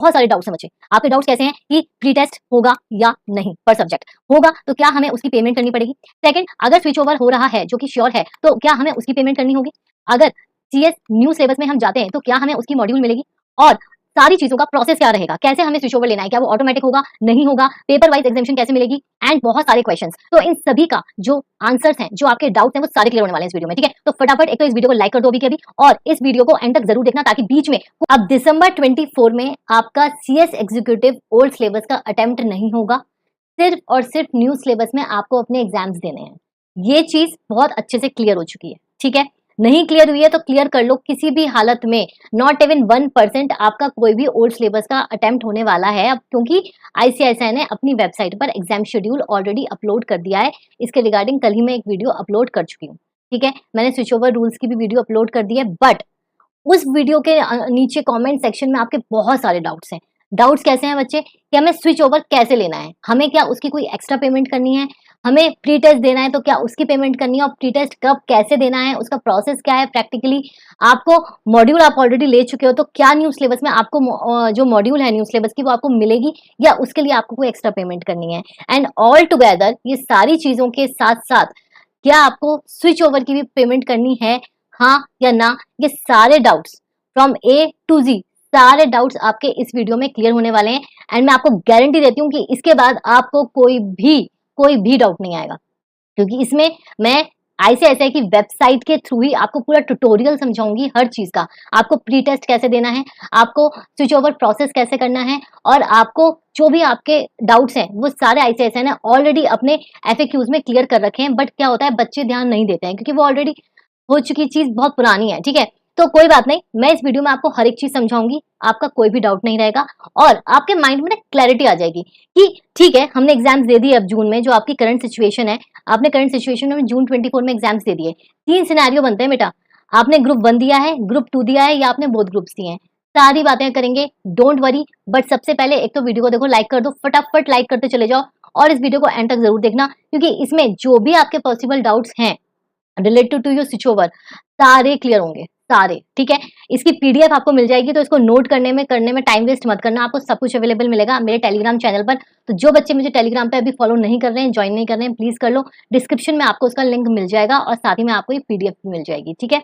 बहुत सारे डाउट्स हैं बच्चे। आपके डाउट्स कैसे हैं कि प्री टेस्ट होगा या नहीं, पर सब्जेक्ट होगा तो क्या हमें उसकी पेमेंट करनी पड़ेगी। सेकंड, अगर स्विच ओवर हो रहा है जो कि श्योर है, तो क्या हमें उसकी पेमेंट करनी होगी। अगर सीएस न्यू सिलेबस में हम जाते हैं तो क्या हमें उसकी मॉड्यूल मिलेगी, और सारी चीजों का प्रोसेस क्या रहेगा, कैसे हमें स्विच ओवर लेना है, क्या वो ऑटोमेटिक होगा, नहीं होगा, पेपर वाइज एग्जामिनेशन कैसे मिलेगी, एंड बहुत सारे क्वेश्चंस। तो इन सभी का जो आंसर्स हैं, जो आपके डाउट्स हैं, वो सारे क्लियर होने वाले हैं इस वीडियो में। ठीक है, तो फटाफट एक तो इस वीडियो को लाइक कर दो अभी के अभी, और इस वीडियो को एंड तक जरूर देखना, ताकि बीच में अब दिसंबर 24 में आपका सीएस एग्जीक्यूटिव ओल्ड सिलेबस का अटेम्प्ट नहीं होगा, सिर्फ और सिर्फ न्यू सिलेबस में आपको अपने एग्जाम्स देने हैं। ये चीज बहुत अच्छे से क्लियर हो चुकी है। ठीक है, नहीं क्लियर हुई है तो क्लियर कर लो, किसी भी हालत में नॉट इवन 1% आपका कोई भी ओल्ड सिलेबस का अटेम्प्ट होने वाला है अब, क्योंकि आईसीआईसीआई ने अपनी वेबसाइट पर एग्जाम शेड्यूल ऑलरेडी अपलोड कर दिया है। इसके रिगार्डिंग कल ही मैं एक वीडियो अपलोड कर चुकी हूँ। ठीक है, मैंने स्विच ओवर रूल्स की भी वीडियो अपलोड कर दी है, बट उस वीडियो के नीचे कमेंट सेक्शन में आपके बहुत सारे डाउट्स हैं। डाउट्स कैसे हैं बच्चे, कि हमें स्विच ओवर कैसे लेना है, हमें क्या उसकी कोई एक्स्ट्रा पेमेंट करनी है, हमें प्री टेस्ट देना है तो क्या उसकी पेमेंट करनी है, और प्री टेस्ट कब कैसे देना है, उसका प्रोसेस क्या है प्रैक्टिकली, आपको मॉड्यूल आप ऑलरेडी ले चुके हो तो क्या न्यू सिलेबस में आपको जो मॉड्यूल है न्यू सिलेबस की वो आपको मिलेगी, या उसके लिए आपको कोई एक्स्ट्रा पेमेंट करनी है। एंड ऑल टुगेदर ये सारी चीजों के साथ साथ क्या आपको स्विच ओवर की भी पेमेंट करनी है, हाँ या ना, ये सारे डाउट्स फ्रॉम ए टू जी, सारे डाउट्स आपके इस वीडियो में क्लियर होने वाले हैं। एंड मैं आपको गारंटी देती हूँ कि इसके बाद आपको कोई भी डाउट नहीं आएगा, क्योंकि इसमें मैं आईसीआईसीआई की वेबसाइट के थ्रू ही आपको पूरा ट्यूटोरियल समझाऊंगी हर चीज का। आपको प्री टेस्ट कैसे देना है, आपको स्विच ओवर प्रोसेस कैसे करना है, और आपको जो भी आपके डाउट्स हैं वो सारे आईसीआईसीआई ने ऑलरेडी अपने एफएक्यूज में क्लियर कर रखे हैं। बट क्या होता है, बच्चे ध्यान नहीं देते हैं, क्योंकि वो ऑलरेडी हो चुकी चीज बहुत पुरानी है। ठीक है, तो कोई बात नहीं, मैं इस वीडियो में आपको हर एक चीज समझाऊंगी, आपका कोई भी डाउट नहीं रहेगा, और आपके माइंड में ना क्लैरिटी आ जाएगी कि ठीक है, हमने एग्जाम्स दे दिए अब जून में, जो आपकी करंट सिचुएशन है, आपने करंट सिचुएशन में जून 24 में एग्जाम्स दे दिए। 3 सिनेरियो बनते हैं बेटा, आपने ग्रुप 1 दिया है, ग्रुप 2 दिया है, या आपने बोथ ग्रुप्स दिए हैं। सारी बातें करेंगे, डोंट वरी। बट सबसे पहले एक तो वीडियो को देखो, लाइक कर दो, फटाफट लाइक करते चले जाओ, और इस वीडियो को एंड तक जरूर देखना, क्योंकि इसमें जो भी आपके पॉसिबल डाउट्स हैं related to your switch over, सारे क्लियर होंगे, सारे। ठीक है, इसकी पीडीएफ आपको मिल जाएगी, तो इसको नोट करने में टाइम वेस्ट मत करना, आपको सब कुछ अवेलेबल मिलेगा मेरे टेलीग्राम चैनल पर। तो जो बच्चे मुझे टेलीग्राम पे अभी फॉलो नहीं कर रहे हैं, ज्वाइन नहीं कर रहे हैं, प्लीज कर लो, डिस्क्रिप्शन में आपको उसका लिंक मिल जाएगा, और साथ ही में आपको ये पीडीएफ भी मिल जाएगी। ठीक है,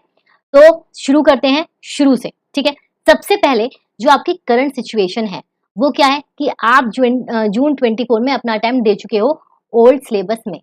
तो शुरू करते हैं शुरू से। ठीक है, सबसे पहले जो आपकी करंट सिचुएशन है वो क्या है, कि आप जून 24 में अपना अटेम्प्ट दे चुके हो ओल्ड सिलेबस में।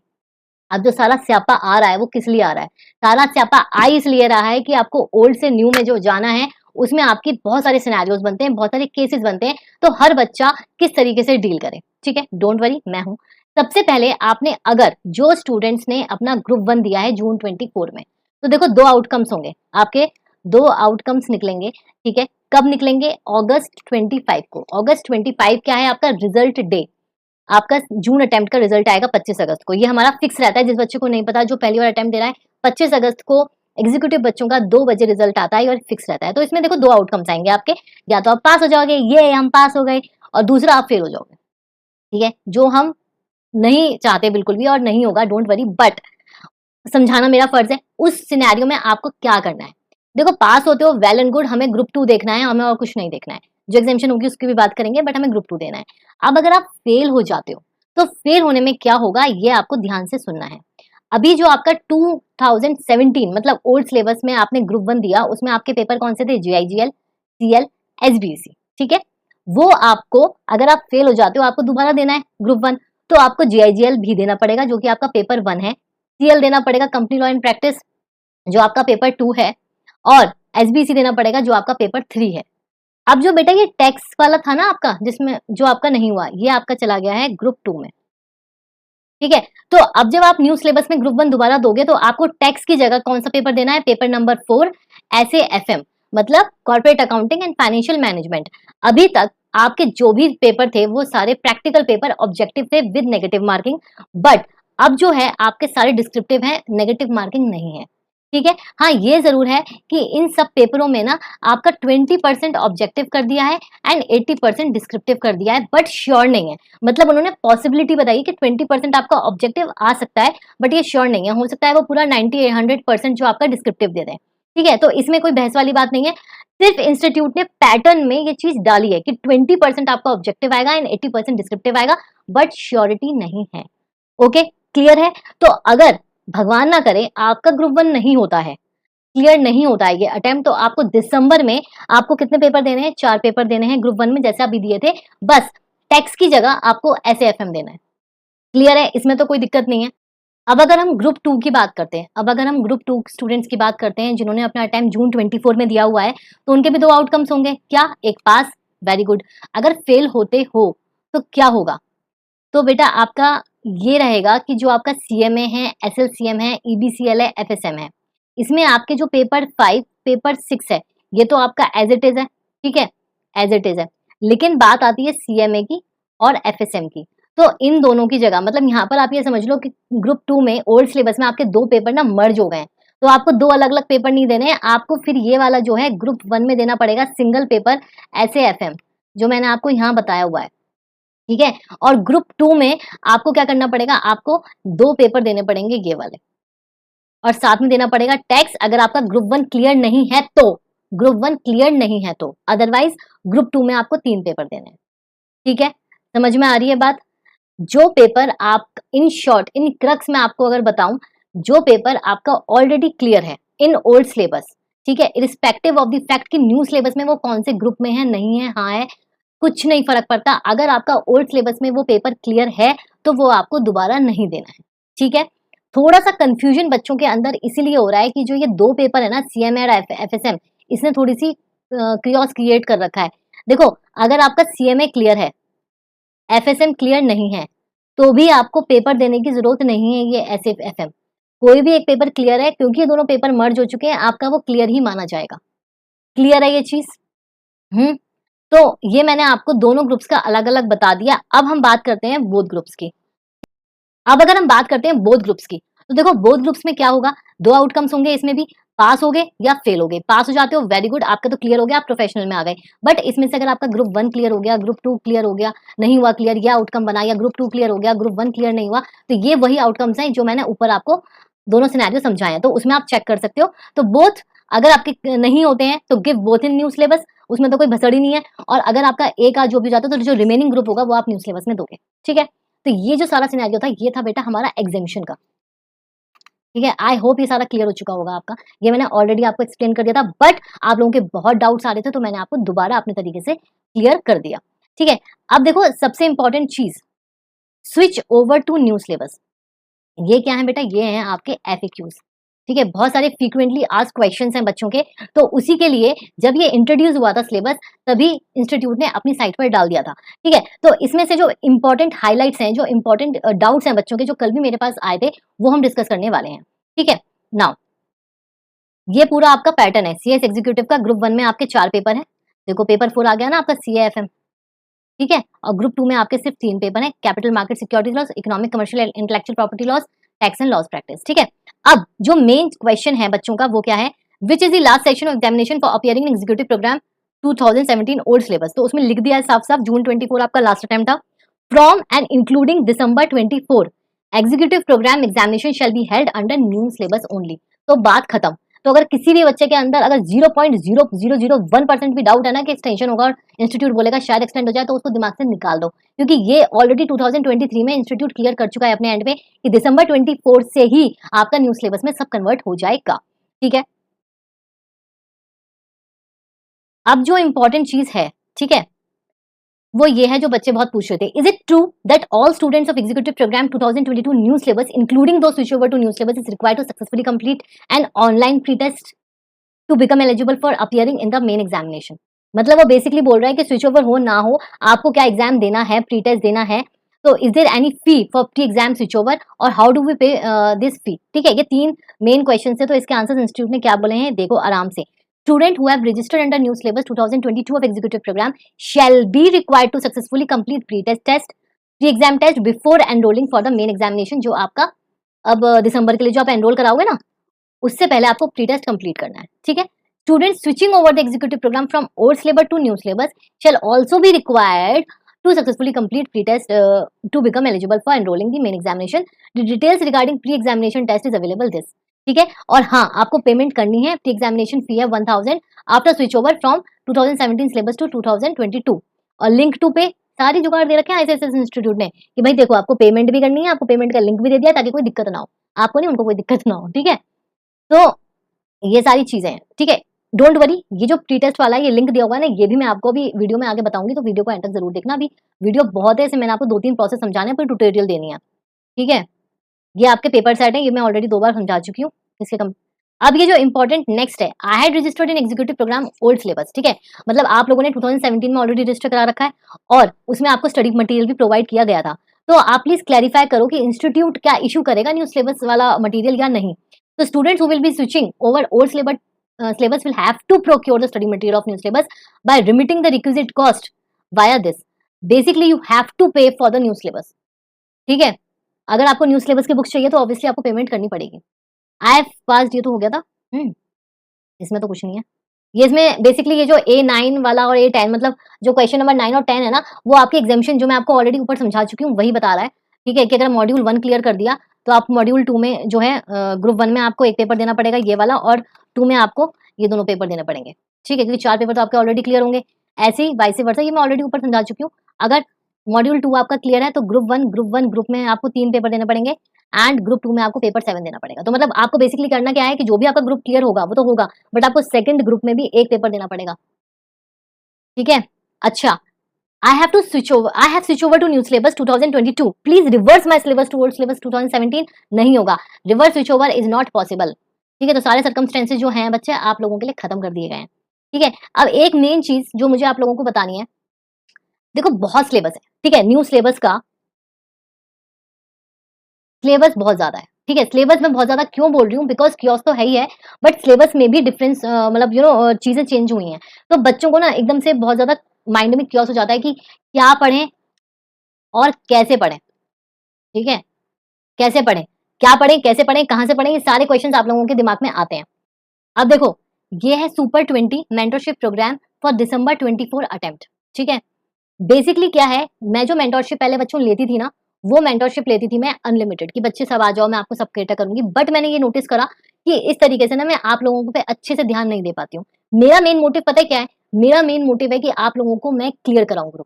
अब जो सारा स्यापा आ रहा है वो किस लिए आ रहा है, सारा स्यापा आ इसलिए रहा है कि आपको ओल्ड से न्यू में जो जाना है, उसमें आपकी बहुत सारे सिनेरियोज बनते हैं, बहुत सारे केसेस बनते हैं, तो हर बच्चा किस तरीके से डील करे। ठीक है, डोंट वरी, मैं हूं। सबसे पहले आपने, अगर जो स्टूडेंट्स ने अपना ग्रुप 1 दिया है जून 24 में, तो देखो 2 आउटकम्स होंगे आपके, 2 आउटकम्स निकलेंगे। ठीक है, कब निकलेंगे, अगस्त 25 को। अगस्त 25 क्या है आपका रिजल्ट डे, आपका जून अटेम्प्ट का रिजल्ट आएगा 25 अगस्त को। ये हमारा फिक्स रहता है, जिस बच्चे को नहीं पता, जो पहली बार अटेम्प्ट दे रहा है, 25 अगस्त को एग्जीक्यूटिव बच्चों का 2 बजे रिजल्ट आता है, और फिक्स रहता है। तो इसमें देखो 2 आउटकम्स आएंगे आपके, या तो आप पास हो जाओगे, ये हम पास हो गए, और दूसरा आप फेल हो जाओगे। ठीक है, जो हम नहीं चाहते बिल्कुल भी, और नहीं होगा, डोंट वरी, बट समझाना मेरा फर्ज है। उस सिनेरियो में आपको क्या करना है, देखो पास होते हो वेल एंड गुड, हमें ग्रुप 2 देखना है, हमें और कुछ नहीं देखना है। जो एग्जामिनेशन होगी उसकी भी बात करेंगे, बट हमें ग्रुप 2 देना है। अब अगर आप फेल हो जाते हो, तो फेल होने में क्या होगा, ये आपको ध्यान से सुनना है। अभी जो आपका 2017 मतलब ओल्ड सिलेबस में आपने ग्रुप 1 दिया, उसमें आपके पेपर कौन से थे, जीआईजीएल, सीएल, एसबीएसई। ठीक है, वो आपको, अगर आप फेल हो जाते हो, आपको दोबारा देना है ग्रुप 1, तो आपको जीआईजीएल भी देना पड़ेगा, जो कि आपका पेपर 1 है। सीएल देना पड़ेगा, कंपनी लॉ एंड प्रैक्टिस, जो आपका पेपर 2 है, और एसबीसी देना पड़ेगा, जो आपका पेपर 3 है। अब जो बेटा ये टैक्स वाला था ना आपका, जिसमें जो आपका नहीं हुआ, ये आपका चला गया है ग्रुप 2 में। ठीक है, तो अब जब आप न्यू सिलेबस में ग्रुप 1 दोबारा दोगे, तो आपको टैक्स की जगह कौन सा पेपर देना है, पेपर नंबर 4 SAFM, मतलब corporate accounting and financial management. अभी तक आपके जो भी पेपर थे वो सारे प्रैक्टिकल पेपर ऑब्जेक्टिव थे विद नेगेटिव मार्किंग, बट अब जो है आपके सारे डिस्क्रिप्टिव हैं, नेगेटिव मार्किंग नहीं है। ठीक है, हाँ ये जरूर है कि इन सब पेपरों में ना आपका 20% ऑब्जेक्टिव कर दिया है एंड 80% डिस्क्रिप्टिव कर दिया है, बट श्योर नहीं है। मतलब उन्होंने पॉसिबिलिटी बताई कि 20% आपका ऑब्जेक्टिव आ सकता है, बट ये श्योर नहीं है, हो सकता है वो पूरा 90-100% जो आपका डिस्क्रिप्टिव दे दें। ठीक है, तो इसमें कोई बहस वाली बात नहीं है, सिर्फ इंस्टीट्यूट ने पैटर्न में ये चीज डाली है कि 20% आपका ऑब्जेक्टिव आएगा एंड 80% डिस्क्रिप्टिव आएगा, बट श्योरिटी नहीं है। ओके, क्लियर है? तो अगर भगवान ना करे आपका ग्रुप 1 नहीं होता है, क्लियर नहीं होता है ये अटेम्प्ट, तो आपको दिसंबर में आपको कितने पेपर देने हैं? 4 पेपर देने हैं ग्रुप 1 में, जैसे अभी दिए थे। बस टेक्स्ट की जगह आपको SAFM देना है। क्लियर है? इसमें तो कोई दिक्कत नहीं है। अब अगर हम ग्रुप 2 की बात करते हैं, अब अगर हम ग्रुप 2 स्टूडेंट्स की बात करते हैं जिन्होंने अपना अटेम्प्ट जून 24 में दिया हुआ है, तो उनके भी 2 आउटकम्स होंगे। क्या? एक पास, वेरी गुड। अगर फेल होते हो तो क्या होगा? तो बेटा आपका ये रहेगा कि जो आपका CMA है, SLCM है, EBCL है, FSM है, इसमें आपके जो पेपर 5, पेपर 6 है, ये तो आपका एज इट इज है, ठीक है, एज इट इज है। लेकिन बात आती है CMA की और FSM की, तो इन दोनों की जगह, मतलब यहाँ पर आप ये समझ लो कि ग्रुप 2 में ओल्ड सिलेबस में आपके 2 पेपर ना मर्ज हो गए हैं, तो आपको 2 अलग अलग पेपर नहीं देने हैं, आपको फिर ये वाला जो है ग्रुप 1 में देना पड़ेगा सिंगल पेपर SAFM, जो मैंने आपको यहाँ बताया हुआ है, ठीक है। और ग्रुप 2 में आपको क्या करना पड़ेगा? आपको 2 पेपर देने पड़ेंगे ये वाले, और साथ में देना पड़ेगा टैक्स, अगर आपका ग्रुप 1 क्लियर नहीं है तो, ग्रुप 1 क्लियर नहीं है तो, अदरवाइज ग्रुप 2 में आपको 3 पेपर देने हैं, ठीक है। समझ में आ रही है बात? जो पेपर आप, इन शॉर्ट, इन क्रक्स में आपको अगर बताऊं, जो पेपर आपका ऑलरेडी क्लियर है इन ओल्ड सिलेबस, ठीक है, इरिस्पेक्टिव ऑफ द फैक्ट कि न्यू सिलेबस में वो कौन से ग्रुप में है, नहीं है, हाँ है, कुछ नहीं फर्क पड़ता। अगर आपका ओल्ड सिलेबस में वो पेपर क्लियर है तो वो आपको दोबारा नहीं देना है, ठीक है। थोड़ा सा कंफ्यूजन बच्चों के अंदर इसीलिए हो रहा है कि जो ये 2 पेपर है ना, CMA और FSM, इसने थोड़ी सी क्रियोस क्रिएट कर रखा है। देखो, अगर आपका CMA क्लियर है, FSM क्लियर नहीं है, तो भी आपको पेपर देने की जरूरत नहीं है ये SAFM। कोई भी एक पेपर क्लियर है, क्योंकि ये दोनों पेपर मर्ज हो चुके हैं, आपका वो क्लियर ही माना जाएगा। क्लियर है ये चीज? हम्म। तो ये मैंने आपको दोनों ग्रुप्स का अलग अलग बता दिया। अब हम बात करते हैं बोथ ग्रुप्स की। अब अगर हम बात करते हैं बोथ ग्रुप्स की, तो देखो बोथ ग्रुप्स में क्या होगा, 2 आउटकम्स होंगे इसमें भी, पास हो गए या फेल हो गए। पास हो जाते हो, वेरी गुड, आपका तो क्लियर हो गया, आप प्रोफेशनल में आ गए। बट इसमें से अगर आपका ग्रुप 1 क्लियर हो गया, ग्रुप 2 क्लियर हो गया, नहीं हुआ क्लियर, या आउटकम बना, या ग्रुप 2 क्लियर हो गया, ग्रुप 1 क्लियर नहीं हुआ, तो ये वही आउटकम्स हैं जो मैंने ऊपर आपको दोनों सिनेरियो समझाए हैं, तो उसमें आप चेक कर सकते हो। तो बोथ अगर आपके नहीं होते हैं तो give both in new syllabus, उसमें तो कोई भसड़ी नहीं है। और अगर आपका एक आध जो भी जाता है तो जो रिमेनिंग ग्रुप होगा वो आप न्यू सिलेबस में दोगे, ठीक है। तो ये जो सारा सिनेरियो था, ये था बेटा हमारा एग्जामिशन का, ठीक है। आई होप ये सारा क्लियर हो चुका होगा आपका। ये मैंने ऑलरेडी आपको एक्सप्लेन कर दिया था, बट आप लोगों के बहुत डाउट्स आ रहे थे, तो मैंने आपको दोबारा अपने तरीके से क्लियर कर दिया, ठीक है। अब देखो सबसे इंपॉर्टेंट चीज, switch over to new syllabus. ये क्या है बेटा? ये हैं आपके FAQs, ठीक है। बहुत सारे फ्रीक्वेंटली आस्क्ड क्वेश्चंस हैं बच्चों के, तो उसी के लिए जब ये इंट्रोड्यूस हुआ था सिलेबस, तभी इंस्टीट्यूट ने अपनी साइट पर डाल दिया था, ठीक है। तो इसमें से जो इंपॉर्टेंट हाइलाइट्स हैं, जो इंपॉर्टेंट डाउट्स हैं बच्चों के, जो कल भी मेरे पास आए थे, वो हम डिस्कस करने वाले हैं, ठीक है। नाउ ये पूरा आपका पैटर्न है CS एग्जीक्यूटिव का। ग्रुप 1 में आपके 4 पेपर हैं, देखो पेपर 4 आ गया ना आपका CAFM, ठीक है। और ग्रुप 2 में आपके सिर्फ 3 पेपर हैं, capital market securities loss, economic commercial intellectual property loss, tax and loss practice, ठीक है। अब जो मेन क्वेश्चन है बच्चों का वो क्या है? Which is the last section of examination for appearing in executive programme 2017 old syllabus. तो उसमें लिख दिया है साफ साफ, जून 24 आपका लास्ट अटेम्प्ट था। From and including December 24 executive programme examination shall be held under new syllabus only. तो बात खत्म। तो अगर किसी भी बच्चे के अंदर अगर 0.0001% भी डाउट है ना कि एक्सटेंशन होगा और इंस्टीट्यूट बोलेगा शायद एक्सटेंड हो जाए, तो उसको दिमाग से निकाल दो, क्योंकि ये ऑलरेडी 2023 में इंस्टीट्यूट क्लियर कर चुका है अपने एंड पे कि दिसंबर 24 से ही आपका न्यू सिलेबस में सब कन्वर्ट हो जाएगा, ठीक है। अब जो इंपॉर्टेंट चीज है, ठीक है, वो ये है जो बच्चे बहुत पूछ रहे थे, is it true that all students of executive programme 2022 new syllabus including those switch over to new syllabus is required to successfully complete an online pre test to become eligible for appearing in the main examination. मतलब वो basically बोल रहा है कि switch over हो ना हो, आपको क्या एग्जाम देना है, प्री टेस्ट देना है, तो is there any fee for pre exam switch over और how do we pay this fee, ठीक है। ये 3 मेन क्वेश्चन है, तो इसके आंसर इंस्टीट्यूट ने क्या बोले हैं देखो आराम से। Student who have registered under new syllabus 2022 of executive program shall be required to successfully complete pre-exam test before enrolling for the main examination। जो आपका अब दिसंबर के लिए जो आप एनरोल कराओगे ना, उससे पहले आपको प्री टेस्ट कंप्लीट करना है, ठीक है। Students switching over the executive program from old syllabus to new syllabus shall also be required to successfully complete pre-test to become eligible for enrolling the main examination. The details regarding pre-examination test is available this। ठीक है। और हाँ, आपको payment करनी है, pre examination fee है 1000 after switch over from 2017 syllabus to 2022। और link to पे सारी जुगाड़ दे रखे हैं आईसीएसएस इंस्टीट्यूट ने कि भाई देखो आपको पेमेंट भी करनी है, आपको पेमेंट का लिंक भी दे दिया ताकि कोई दिक्कत ना हो, आपको नहीं उनको कोई दिक्कत ना हो। ठीक है, तो ये सारी चीजें हैं। ठीक है, डोंट वरी, ये जो प्री टेस्ट वाला है ये लिंक दिया होगा ना, ये भी मैं आपको अभी वीडियो में आगे बताऊंगी, तो वीडियो को एंड तक जरूर देखना। अभी वीडियो बहुत है, इसमें मैंने आपको 2-3 प्रोसेस समझाने हैं, फिर ट्यूटोरियल देनी है। ठीक है, ये आपके पेपर सेट है, ये मैं ऑलरेडी 2 बार समझा चुकी हूँ इसके कम। अब ये जो इंपॉर्टेंट नेक्स्ट है, I had registered in executive programme old syllabus. ठीक है, मतलब आप लोगों ने 2017 में ऑलरेडी रजिस्टर करा रखा है और उसमें आपको स्टडी मटेरियल भी प्रोवाइड किया गया था। तो आप प्लीज क्लैरिफाई करो कि इंस्टीट्यूट क्या इशू करेगा न्यू सिलेबस वाला मटेरियल या नहीं। तो students who will be switching over old syllabus will have to procure the study material of new syllabus by remitting the requisite cost via this. Basically you have to pay for the new syllabus. ठीक है, अगर आपको new syllabus की books चाहिए तो obviously आपको payment करनी पड़ेगी। आई हैव पास्ड, ये तो हो गया था। इसमें तो कुछ नहीं है। ये इसमें बेसिकली ये जो A9 वाला और A10 मतलब जो क्वेश्चन नंबर 9 और 10 है ना, वो आपकी एग्जामिशन जो मैं आपको ऑलरेडी ऊपर समझा चुकी हूँ वही बता रहा है। ठीक है, कि अगर मॉड्यूल 1 क्लियर कर दिया तो आप मॉड्यूल 2 में जो है ग्रुप 1 में आपको एक पेपर देना पड़ेगा ये वाला, और 2 में आपको ये दोनों पेपर देने पड़ेंगे। ठीक है, क्योंकि 4 पेपर तो आपके ऑलरेडी क्लियर होंगे। ऐसे ही वाइस वर्सा, ये मैं ऑलरेडी ऊपर समझा चुकी हूँ। अगर मॉड्यूल 2 आपका क्लियर है तो ग्रुप 1 ग्रुप में आपको 3 पेपर देने पड़ेंगे एंड ग्रुप 2 में आपको पेपर 7 देना पड़ेगा। तो मतलब आपको बेसिकली करना क्या है कि जो भी आपका ग्रुप क्लियर होगा वो तो होगा, बट आपको सेकंड ग्रुप में भी एक पेपर देना पड़ेगा। ठीक है, अच्छा, I have switch over to new syllabus 2022. Please reverse my syllabus to old syllabus 2017. नहीं होगा, reverse switch over is not possible. ठीक है, तो सारे सर्कमस्टेंसेज जो हैं बच्चे आप लोगों के लिए खत्म कर दिए गए हैं। ठीक है, अब एक मेन चीज जो मुझे आप लोगों को बतानी है, देखो बहुत सिलेबस है। ठीक है, न्यू सिलेबस का सिलेबस बहुत ज्यादा है। ठीक है, सिलेबस में बहुत ज्यादा क्यों बोल रही हूँ, बिकॉज क्योस तो है ही है, बट सिलेबस में भी डिफरेंस मतलब चीजें चेंज हुई हैं। तो बच्चों को ना एकदम से बहुत ज्यादा माइंड में क्योस हो जाता है कि क्या पढ़ें और कैसे पढ़ें। ठीक है, कैसे पढ़ें, क्या पढ़ें, कैसे पढ़ें, कहां से पढ़ें, ये सारे क्वेश्चंस आप लोगों के दिमाग में आते हैं। अब देखो, ये है super 20 mentorship programme for December 24 attempt. ठीक है, बेसिकली क्या है, मैं जो मेंटरशिप पहले बच्चों लेती थी ना, वो मेंटरशिप लेती थी मैं अनलिमिटेड, कि बच्चे सब आ जाओ मैं आपको सब कैटर करूंगी। बट मैंने ये नोटिस करा कि इस तरीके से ना मैं आप लोगों पे अच्छे से ध्यान नहीं दे पाती हूँ। मेरा मेन मोटिव पता है क्या है, मेरा मेन मोटिव है कि आप लोगों को मैं क्लियर कराऊं ग्रुप।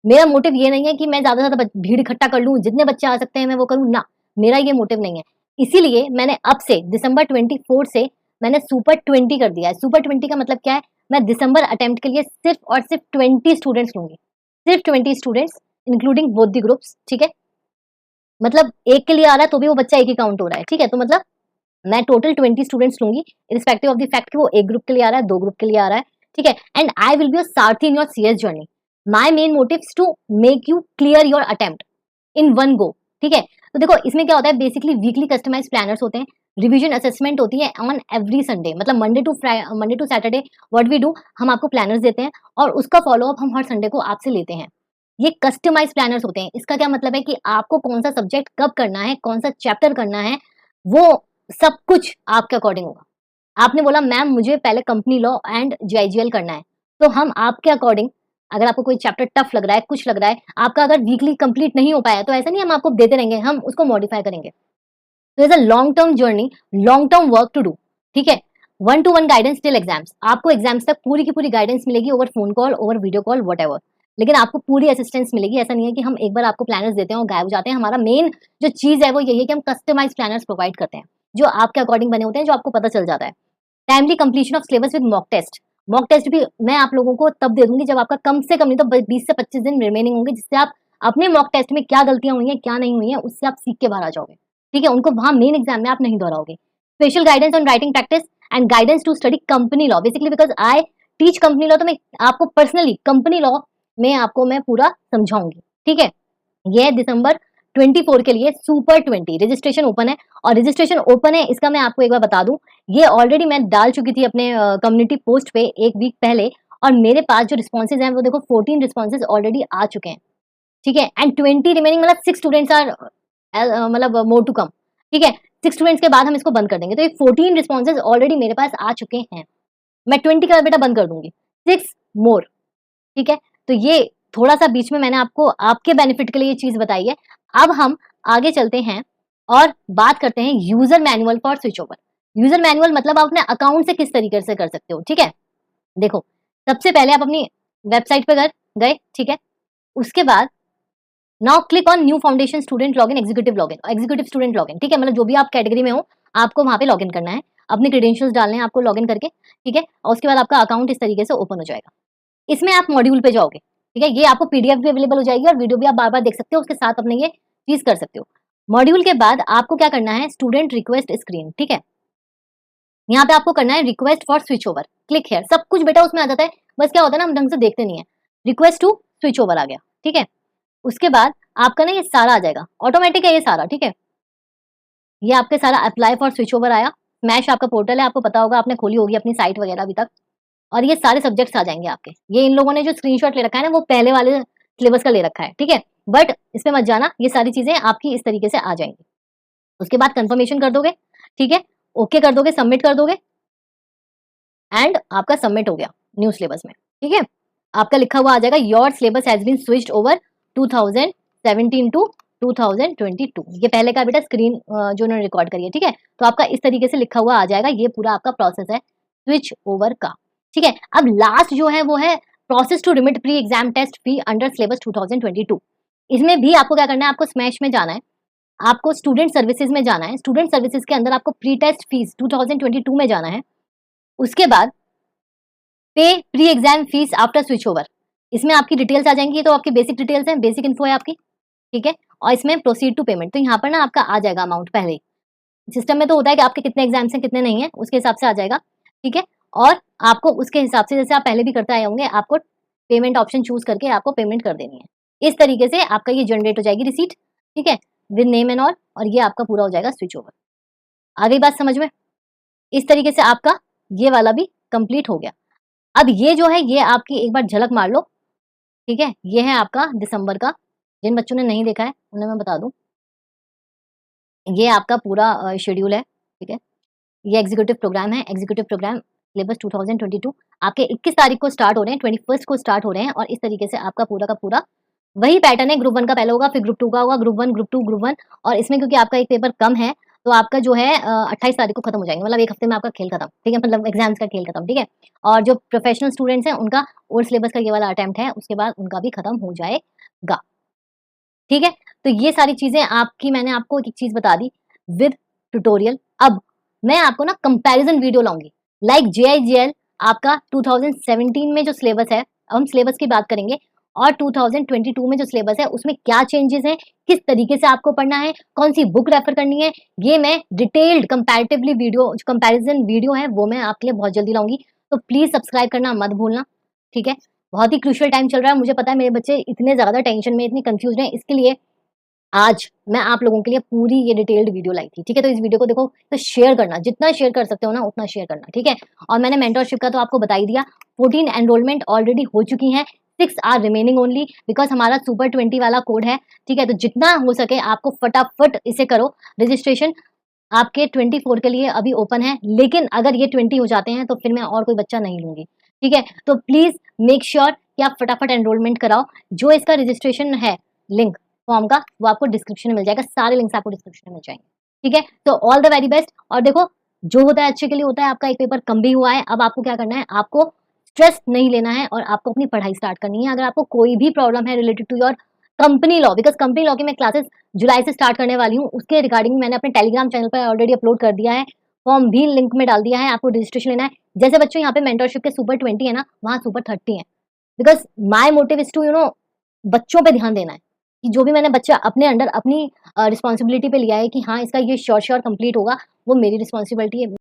मेरा मोटिव ये नहीं है कि मैं ज्यादा से ज्यादा भीड़ इकट्ठा कर लूं, जितने बच्चे आ सकते हैं मैं वो करूं ना, मेरा ये मोटिव नहीं है। इसीलिए मैंने अब से दिसंबर 24 से मैंने सुपर 20 कर दिया है। सुपर 20 का मतलब क्या है, मैं दिसंबर अटेम्प्ट के लिए सिर्फ और सिर्फ 20 स्टूडेंट्स लूंगी, सिर्फ 20 students including both the groups. ठीक है, मतलब एक के लिए आ रहा है तो भी वो बच्चा एक ही काउंट हो रहा है। ठीक है, तो मतलब मैं टोटल 20 स्टूडेंट्स लूंगी रिस्पेक्टिव ऑफ द फैक्ट कि वो एक ग्रुप के लिए आ रहा है, 2 ग्रुप के लिए आ रहा है। ठीक है, and I will be your sarathi in your CS journey. My main motive to make you clear your attempt in one go. ठीक है, तो देखो इसमें क्या होता है, बेसिकली वीकली कस्टमाइज प्लानर्स होते हैं, रिवीजन असेसमेंट होती है ऑन एवरी संडे, मतलब Monday to Saturday what we do, हम आपको प्लानर्स देते हैं और उसका फॉलो अप हम हर संडे को आपसे लेते हैं। ये कस्टमाइज प्लानर्स होते हैं। इसका क्या मतलब है कि आपको कौन सा सब्जेक्ट कब करना है, कौन सा चैप्टर करना है, वो सब कुछ आपके अकॉर्डिंग होगा। आपने बोला मैम मुझे पहले कंपनी लॉ एंड जीआईजीएल करना है, तो हम आपके अकॉर्डिंग, अगर आपको कोई चैप्टर टफ लग रहा है, कुछ लग रहा है, आपका अगर वीकली कंप्लीट नहीं हो पाया तो ऐसा नहीं हम आपको देते रहेंगे, हम उसको मॉडिफाई करेंगे। तो is a long term journey, long term work to do. ठीक है, 1-to-1 गाइडेंस टिल एग्जाम्स, आपको एग्जाम्स तक पूरी की पूरी गाइडेंस मिलेगी over phone call, over video call, whatever. लेकिन आपको पूरी असिस्टेंस मिलेगी। ऐसा नहीं है कि हम एक बार आपको प्लानर्स देते हैं और गायब हो जाते हैं। हमारा मेन जो चीज है वो यही है कि हम कस्टमाइज प्लानर्स प्रोवाइड करते हैं जो आपके अकॉर्डिंग बने होते हैं, जो आपको पता चल जाता है। Timely completion of syllabus with mock test. Mock test भी मैं आप लोगों को तब दे दूंगी जब आपका कम से कम नहीं तो 20 से 25 दिन रिमेनिंग होंगे, जिससे आप अपने मॉक टेस्ट में क्या गलतियां हुई हैं क्या नहीं हुई हैं उससे आप सीख के बाहर आ जाओगे। ठीक है, उनको वहां मेन एग्जाम में आप नहीं दोहराओगे। Special guidance on writing practice and guidance to study company law, basically because I teach company law, तो मैं आपको पर्सनली कंपनी लॉ में आपको मैं पूरा समझाऊंगी। ठीक है, ये दिसंबर 24 के लिए सुपर 20 रजिस्ट्रेशन ओपन है। और रजिस्ट्रेशन ओपन है इसका मैं आपको एक बार बता दूं, ये ऑलरेडी मैं डाल चुकी थी अपने कम्युनिटी पोस्ट पे एक वीक पहले, और मेरे पास जो रिस्पॉन्सेज हैं वो देखो 14 रिस्पॉन्सेज ऑलरेडी आ चुके हैं। ठीक है, एंड 20 रिमेनिंग, मतलब 6 स्टूडेंट्स आर मतलब मोर टू कम। ठीक है, 6 स्टूडेंट्स के बाद हम इसको बंद कर देंगे। तो ये 14 रिस्पॉन्सेज ऑलरेडी मेरे पास आ चुके हैं। मैं 20 का बेटा बंद कर दूंगी, 6 मोर। ठीक है, तो ये थोड़ा सा बीच में मैंने आपको आपके बेनिफिट के लिए ये चीज बताई है। अब हम आगे चलते हैं और बात करते हैं user manual for switch over. User manual मतलब आप अपने अकाउंट से किस तरीके से कर सकते हो, ठीक है। देखो, सबसे पहले आप अपनी वेबसाइट पे गए, ठीक है। उसके बाद now click on new foundation student login executive student login, ठीक है। मतलब जो भी आप कैटेगरी में हो आपको वहां पे लॉगिन करना है, अपने क्रेडेंशियल्स डालने हैं आपको लॉगिन करके, ठीक है। और उसके बाद आपका अकाउंट इस तरीके से ओपन हो जाएगा। इसमें आप मॉड्यूल पे जाओगे, ठीक है। ये आपको पीडीएफ भी अवेलेबल हो जाएगी और वीडियो भी आप बार बार देख सकते हो, उसके साथ अपने ये चीज कर सकते हो। मॉड्यूल के बाद आपको क्या करना है, स्टूडेंट रिक्वेस्ट स्क्रीन, ठीक है। यहाँ पे आपको करना है request for switch over, click here. सब कुछ बेटा उसमें आ जाता है, बस क्या होता है ना हम ढंग से देखते नहीं है। रिक्वेस्ट टू स्विच ओवर आ गया, ठीक है। उसके बाद आपका ना ये सारा आ जाएगा, ऑटोमेटिक है ये सारा, ठीक है। ये आपके सारा अप्लाई फॉर स्विच ओवर आया। मैश आपका पोर्टल है, आपको पता होगा, आपने खोली होगी अपनी साइट वगैरह अभी तक। और ये सारे सब्जेक्ट्स आ जाएंगे आपके। ये इन लोगों ने जो स्क्रीनशॉट ले रखा है ना वो पहले वाले सिलेबस का ले रखा है, ठीक है। बट इसमें मत जाना, ये सारी चीजें आपकी इस तरीके से आ जाएंगी। उसके बाद कंफर्मेशन कर दोगे, ठीक है। ओके कर दोगे, सबमिट कर दोगे एंड आपका सबमिट हो गया न्यू सिलेबस में, ठीक है। आपका लिखा हुआ आ जाएगा your syllabus has been switched over 2017 to 2022। ये पहले का बेटा स्क्रीन जो उन्होंने रिकॉर्ड करी है, ठीक है। तो आपका इस तरीके से लिखा हुआ आ जाएगा, ये पूरा आपका प्रोसेस है स्विच ओवर का, ठीक है। अब लास्ट जो है वो है process to remit pre exam test fee under syllabus 2022। इसमें भी आपको क्या करना है, आपको स्मैश में जाना है, आपको स्टूडेंट सर्विसेज में जाना है। स्टूडेंट सर्विसेज के अंदर आपको प्री टेस्ट फीस 2022 में जाना है। उसके बाद पे pre exam fees after switch over, इसमें आपकी डिटेल्स आ जाएंगी। तो आपकी बेसिक डिटेल्स हैं, बेसिक इन्फो है आपकी, ठीक है। और इसमें प्रोसीड टू पेमेंट, तो यहाँ पर ना आपका आ जाएगा अमाउंट पहले ही। सिस्टम में तो होता है कि आपके कितने एग्जाम्स हैं कितने नहीं है, उसके हिसाब से आ जाएगा, ठीक है। और आपको उसके हिसाब से, जैसे आप पहले भी करते आए होंगे, आपको पेमेंट ऑप्शन चूज करके आपको पेमेंट कर देनी है। इस तरीके से आपका ये जनरेट हो जाएगी रिसीट, ठीक है, विद नेम एंड ऑल। और ये आपका पूरा हो जाएगा स्विच ओवर। आ गई बात समझ में? इस तरीके से आपका ये वाला भी कंप्लीट हो गया। अब ये जो है ये आपकी एक बार झलक मार लो, ठीक है। ये है आपका दिसंबर का, जिन बच्चों ने नहीं देखा है उन्हें मैं बता दूं, ये आपका पूरा शेड्यूल है, ठीक है। ये एग्जीक्यूटिव प्रोग्राम है, एग्जीक्यूटिव प्रोग्राम सिलेबस 2022 आपके 21 तारीख को स्टार्ट हो रहे हैं, 21 को स्टार्ट हो रहे हैं। और इस तरीके से आपका पूरा का पूरा वही पैटर्न है। ग्रुप 1 का पहले होगा, फिर ग्रुप 2 का होगा, ग्रुप 1 ग्रुप 2 ग्रुप 1। और इसमें क्योंकि आपका एक पेपर कम है तो आपका जो है 28 तारीख को खत्म हो जाएंगे, मतलब एक हफ्ते में आपका खेल खत्म, ठीक है, मतलब एग्जाम्स का खेल खत्म, ठीक है। और जो प्रोफेशनल स्टूडेंट्स हैं उनका ओल्ड सिलेबस का ये वाला अटेम्प्ट है, उसके बाद उनका भी खत्म हो जाएगा, ठीक है। तो ये सारी चीजें आपकी, मैंने आपको एक चीज बता दी विद ट्यूटोरियल। अब मैं आपको ना कंपैरिजन वीडियो लाऊंगी, लाइक JIGL आपका 2017 में जो सिलेबस है, हम सिलेबस की बात करेंगे, और 2022 में जो सिलेबस है उसमें क्या चेंजेस है, किस तरीके से आपको पढ़ना है, कौन सी बुक रेफर करनी है, ये मैं detailed comparatively video, comparison video है वो मैं आपके लिए बहुत जल्दी लाऊंगी। तो प्लीज सब्सक्राइब करना मत भूलना, ठीक है। बहुत ही क्रूशियल टाइम चल रहा है, मुझे पता है मेरे बच्चे इतने ज्यादा टेंशन में, इतनी कंफ्यूज हैं, इसके लिए आज मैं आप लोगों के लिए पूरी ये डिटेल्ड वीडियो लाई थी, ठीक है। तो इस वीडियो को देखो, तो शेयर करना, जितना शेयर कर सकते हो ना उतना शेयर करना, ठीक है। और मैंने मेंटरशिप का तो आपको बता ही दिया, 14 एनरोलमेंट ऑलरेडी हो चुकी हैं, 6 आर रिमेनिंग ओनली, बिकॉज हमारा सुपर 20 वाला कोड है, ठीक है। तो जितना हो सके आपको फटाफट इसे करो रजिस्ट्रेशन। आपके 24 के लिए अभी ओपन है, लेकिन अगर ये 20 हो जाते हैं तो फिर मैं और कोई बच्चा नहीं लूंगी, ठीक है। तो प्लीज मेक श्योर कि आप फटाफट एनरोलमेंट कराओ। जो इसका रजिस्ट्रेशन है लिंक फॉर्म का, वो आपको डिस्क्रिप्शन में मिल जाएगा, सारे लिंक्स आपको डिस्क्रिप्शन में मिल जाएंगे, ठीक है। तो ऑल द वेरी बेस्ट। और देखो, जो होता है अच्छे के लिए होता है। आपका एक पेपर कम भी हुआ है, अब आपको क्या करना है, आपको स्ट्रेस नहीं लेना है और आपको अपनी पढ़ाई स्टार्ट करनी है। अगर आपको कोई भी प्रॉब्लम है related to your company law, because company law की मैं क्लासेस जुलाई से स्टार्ट करने वाली हूँ, उसके रिगार्डिंग मैंने अपने टेलीग्राम चैनल पर ऑलरेडी अपलोड कर दिया है, फॉर्म भी लिंक में डाल दिया है, आपको रजिस्ट्रेशन लेना है। जैसे बच्चों यहाँ पे मेंटरशिप के सुपर 20 है ना, वहाँ सुपर 30 है, because my motive is to बच्चों पे ध्यान देना है कि जो भी मैंने बच्चा अपने अंडर अपनी रिस्पॉन्सिबिलिटी पे लिया है कि हाँ इसका ये श्योर कंप्लीट होगा, वो मेरी रिस्पॉन्सिबिलिटी है।